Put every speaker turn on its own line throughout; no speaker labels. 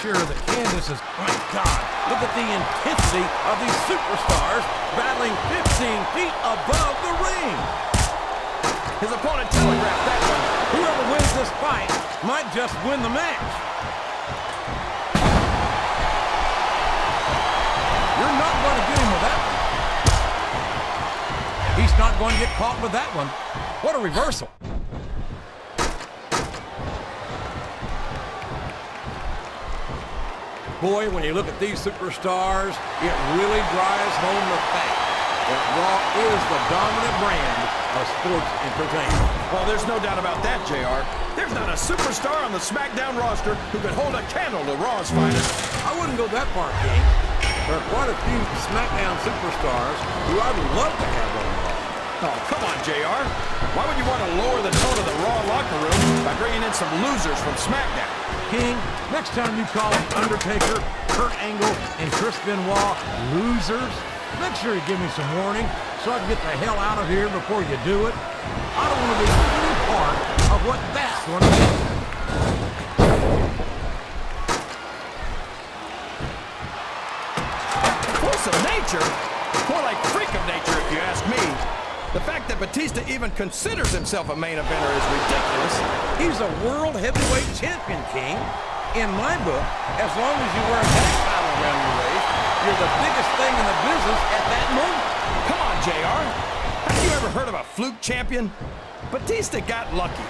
sure that Candice is... My God, look at the intensity of these superstars battling 15 feet above the ring.
His opponent telegraphed that one.
Whoever wins this fight might just win the match. You're not going to get him with that one. He's not going to get caught with that one. What a reversal. Boy, when you look at these superstars, it really drives home the fact that Raw is the dominant brand of sports entertainment.
Well, there's no doubt about that, JR. There's not a superstar on the SmackDown roster who could hold a candle to Raw's finest.
I wouldn't go that far, King. There are quite a few SmackDown superstars who I'd love to have on Raw.
Oh, come on, JR. Why would you want to lower the tone of the Raw locker room by bringing in some losers from SmackDown?
King, next time you call Undertaker, Kurt Angle, and Chris Benoit losers, make sure you give me some warning so I can get the hell out of here before you do it. I don't want to be any part of what that's going to be.
Force of nature? More like freak of nature, if you ask me. The fact that Batista even considers himself a main eventer is ridiculous.
He's a world heavyweight champion, King. In my book, as long as you wear a tag title around your waist, you're the biggest thing in the business at that moment.
Come on, JR. Have you ever heard of a fluke champion? Batista got lucky.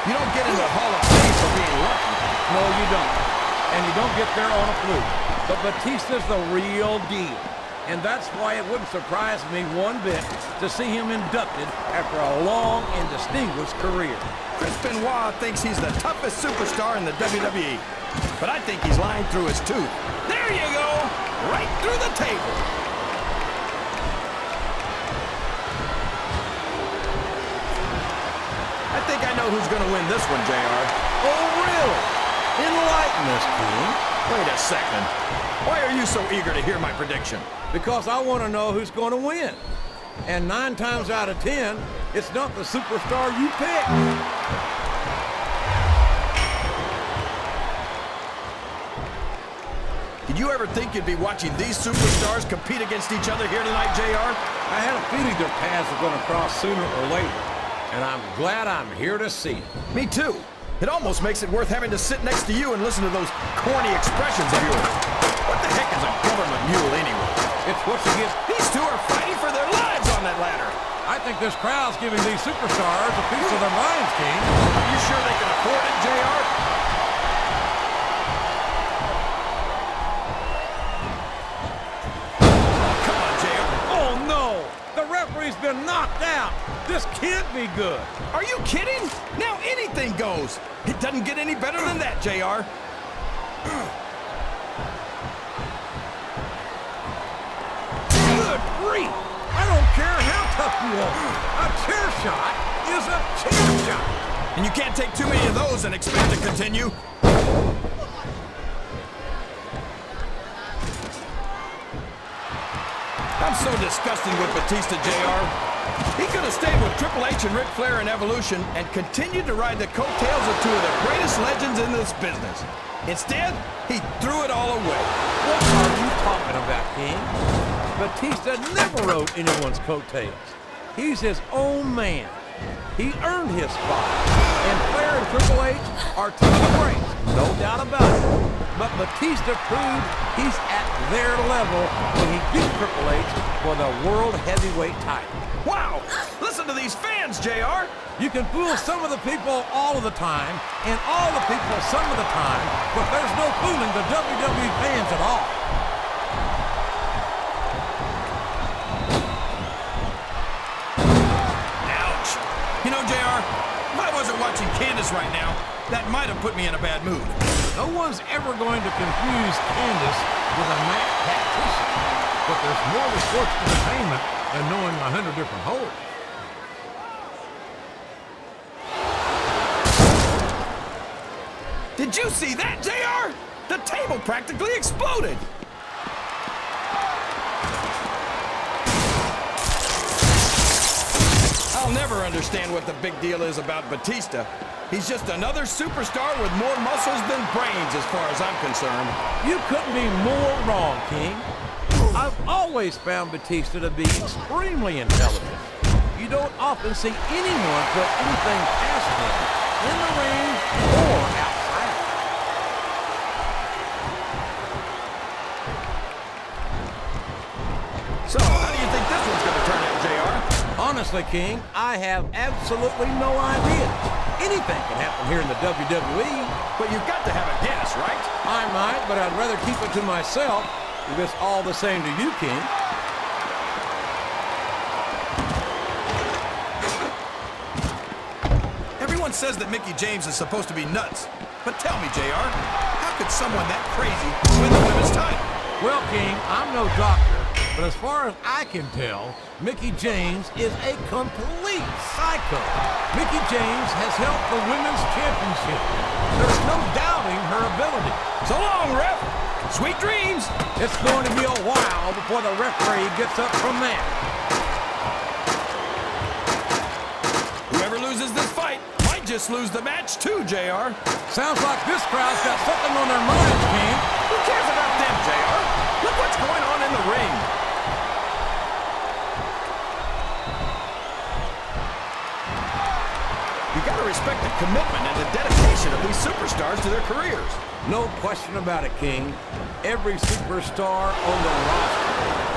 You don't get into the Hall of Fame for being lucky.
No, you don't. And you don't get there on a fluke. But Batista's the real deal. And that's why it wouldn't surprise me one bit to see him inducted after a long and distinguished career.
Chris Benoit thinks he's the toughest superstar in the WWE. But I think he's lying through his tooth. There you go! Right through the table! I think I know who's going to win this one, JR.
Oh, really? Enlighten us, King.
Wait a second. Why are you so eager to hear my prediction?
Because I want to know who's going to win. And 9 times out of 10, it's not the superstar you pick.
Did you ever think you'd be watching these superstars compete against each other here tonight, JR?
I had a feeling their paths were going to cross sooner or later. And I'm glad I'm here to see it.
Me too. It almost makes it worth having to sit next to you and listen to those corny expressions of yours. What the heck is a government mule anyway?
It's what you get.
These two are fighting for their lives on that ladder.
I think this crowd's giving these superstars a piece of their minds, King.
Are you sure they can afford it, JR? Come on, JR.
Oh, no! The referee's been knocked out. This can't be good.
Are you kidding? Now anything goes. It doesn't get any better than that, JR.
Good grief! I don't care how tough you are. A chair shot is a chair shot.
And you can't take too many of those and expect to continue. I'm so disgusted with Batista, JR. He could have stayed with Triple H and Ric Flair in Evolution and continued to ride the coattails of 2 of the greatest legends in this business. Instead, he threw it all away.
What are you talking about, King? Batista never rode anyone's coattails. He's his own man. He earned his spot. And Flair and Triple H are to the breaks, no doubt about it. But Batista proved he's at their level when he beat Triple H for the World Heavyweight title.
Wow! Listen to these fans, JR!
You can fool some of the people all of the time, and all the people some of the time, but there's no fooling the WWE fans at all.
Ouch! You know, JR, if I wasn't watching Candice right now, that might have put me in a bad mood.
No one's ever going to confuse Candice with a mat tactician, but there's more to sports entertainment than knowing 100 different holds.
Did you see that, JR? The table practically exploded. I'll never understand what the big deal is about Batista. He's just another superstar with more muscles than brains as far as I'm concerned.
You couldn't be more wrong, King. I've always found Batista to be extremely intelligent. You don't often see anyone put anything past him in the ring or outside.
So, how do you think this one's going to turn out, JR?
Honestly, King, I have absolutely no idea. Anything can happen here in the WWE.
But you've got to have a guess, right?
I might, but I'd rather keep it to myself if it's all the same to you, King.
Everyone says that Mickie James is supposed to be nuts. But tell me, JR, how could someone that crazy win the women's title?
Well, King, I'm no doctor, but as far as I can tell, Mickie James is a complete psycho. Mickie James has held the women's championship. There's no doubting her ability.
So long, ref. Sweet dreams.
It's going to be a while before the referee gets up from that.
Whoever loses this fight might just lose the match too, JR.
Sounds like this crowd's got something on their minds, King.
Who cares about them, JR? Look what's going on in the ring. You gotta respect the commitment and the dedication of these superstars to their careers.
No question about it, King. Every superstar on the roster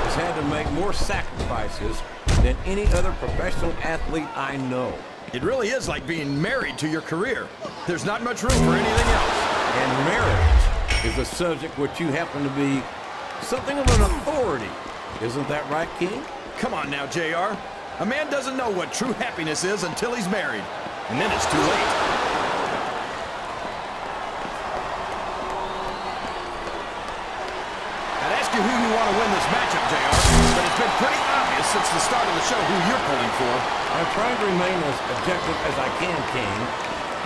has had to make more sacrifices than any other professional athlete I know.
It really is like being married to your career. There's not much room for anything else.
And marriage is a subject which you happen to be something of an authority. Isn't that right, King?
Come on now, JR. A man doesn't know what true happiness is until he's married. And then it's too late. I'd ask you who you want to win this matchup, JR, but it's been pretty obvious since the start of the show who you're pulling for.
I'm trying to remain as objective as I can, King.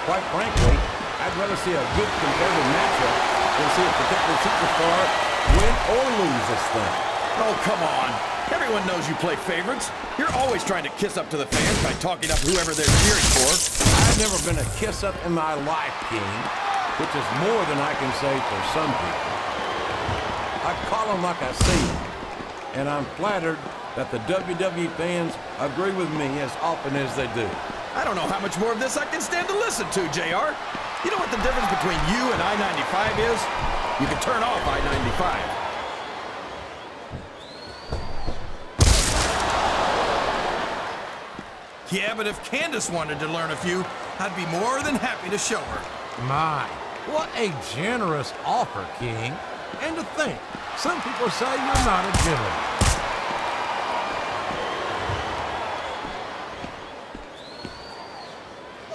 Quite frankly, I'd rather see a good competitive matchup than see a particular superstar win or lose this thing.
Oh, come on. Everyone knows you play favorites. You're always trying to kiss up to the fans by talking up whoever they're cheering for.
I've never been a kiss-up in my life, King, which is more than I can say for some people. I call them like I see them, and I'm flattered that the WWE fans agree with me as often as they do.
I don't know how much more of this I can stand to listen to, JR. You know what the difference between you and I-95 is? You can turn off I-95. Yeah, but if Candice wanted to learn a few, I'd be more than happy to show her.
My, what a generous offer, King. And to think, some people say you're not a gentleman.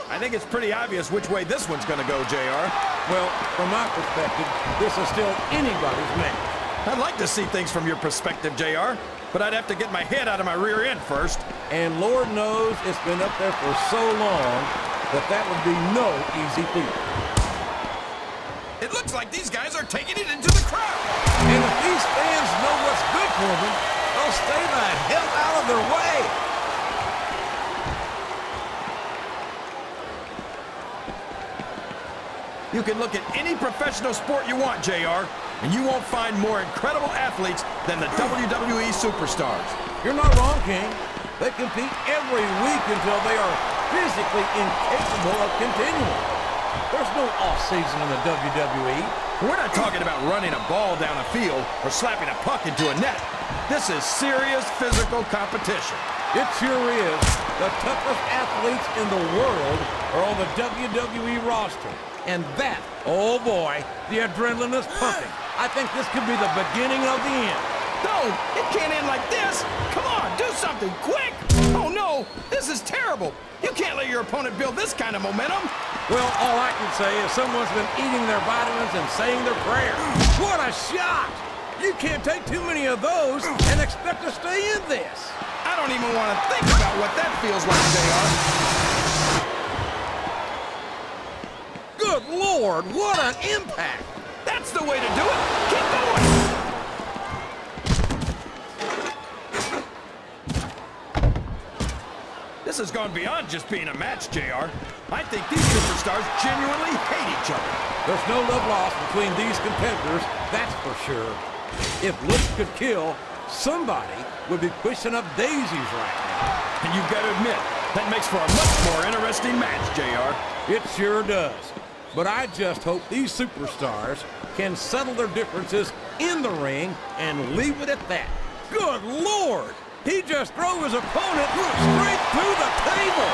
I think it's pretty obvious which way this one's gonna go, JR.
Well, from my perspective, this is still anybody's match.
I'd like to see things from your perspective, JR, but I'd have to get my head out of my rear end first.
And Lord knows it's been up there for so long that would be no easy feat.
It looks like these guys are taking it into the crowd.
And if these fans know what's good for them, they'll stay the hell out of their way.
You can look at any professional sport you want, JR, and you won't find more incredible athletes than the WWE superstars.
You're not wrong, King. They compete every week until they are physically incapable of continuing. There's no off-season in the WWE.
We're not talking about running a ball down a field or slapping a puck into a net. This is serious physical competition.
It sure is. The toughest athletes in the world are on the WWE roster. And that, oh boy, the adrenaline is pumping. I think this could be the beginning of the end.
No, it can't end like this. Come on, do something quick. Oh no, this is terrible. You can't let your opponent build this kind of momentum.
Well, all I can say is someone's been eating their vitamins and saying their prayers. What a shot! You can't take too many of those and expect to stay in this.
I don't even want to think about what that feels like, JR.
Good Lord, what an impact!
That's the way to do it. Keep going. This This has gone beyond just being a match, JR. I think these superstars genuinely hate each other.
There's no love lost between these competitors, that's for sure. If looks could kill, somebody would be pushing up daisies right now.
And you've got to admit, that makes for a much more interesting match, JR.
It sure does. But I just hope these superstars can settle their differences in the ring and leave it at that. Good Lord! He just drove his opponent straight through the table!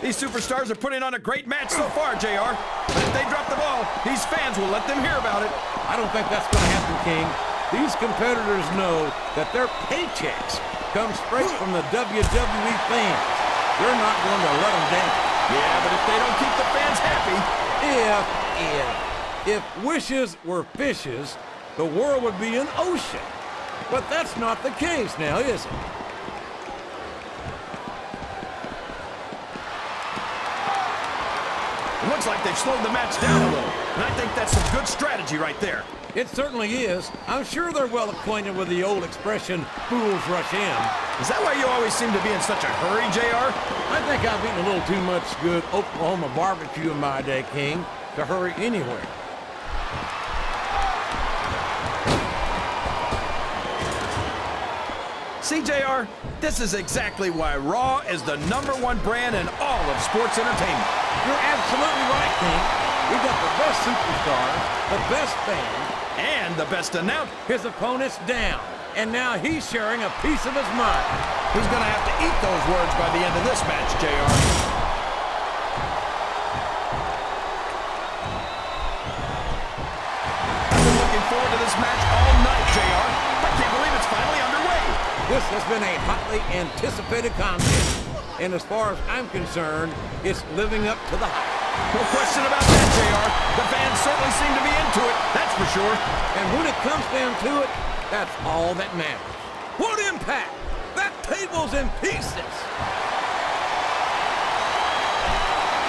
These superstars are putting on a great match so far, JR. But if they drop the ball, these fans will let them hear about it.
I don't think that's going to happen, King. These competitors know that their paychecks come straight from the WWE fans. They're not going to let them down.
Yeah, but if they don't keep the fans happy...
If wishes were fishes, the world would be an ocean. But that's not the case now, is it?
It looks like they've slowed the match down a little, and I think that's some good strategy right there.
It certainly is. I'm sure they're well acquainted with the old expression, fools rush in.
Is that why you always seem to be in such a hurry, JR?
I think I've eaten a little too much good Oklahoma barbecue in my day, King, to hurry anywhere.
See, JR, this is exactly why Raw is the #1 brand in all of sports entertainment.
You're absolutely right, King. We got the best superstars, the best fans,
and the best announcer.
His opponent's down, and now he's sharing a piece of his mind.
He's going to have to eat those words by the end of this match, JR. I've been looking forward to this match all night, JR. I can't believe it's finally underway.
This has been a hotly anticipated contest, and as far as I'm concerned, it's living up to the hype.
No question about that, JR. The fans certainly seem to be into it, that's for sure.
And when it comes down to it, that's all that matters. What impact! That table's in pieces!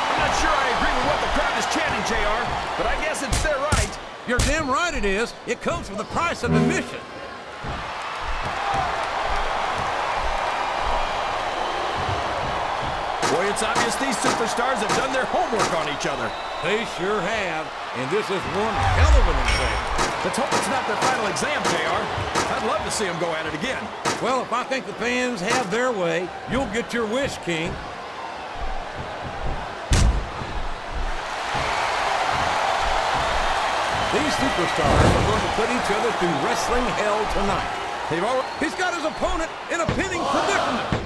I'm not sure I agree with what the crowd is chanting, JR, but I guess it's their right.
You're damn right it is. It comes with the price of admission.
Boy, it's obvious these superstars have done their homework on each other.
They sure have, and this is one hell of an exam.
Let's hope it's not their final exam, JR. I'd love to see them go at it again.
Well, if I think the fans have their way, you'll get your wish, King. These superstars are going to put each other through wrestling hell tonight. He's got his opponent in a pinning predicament.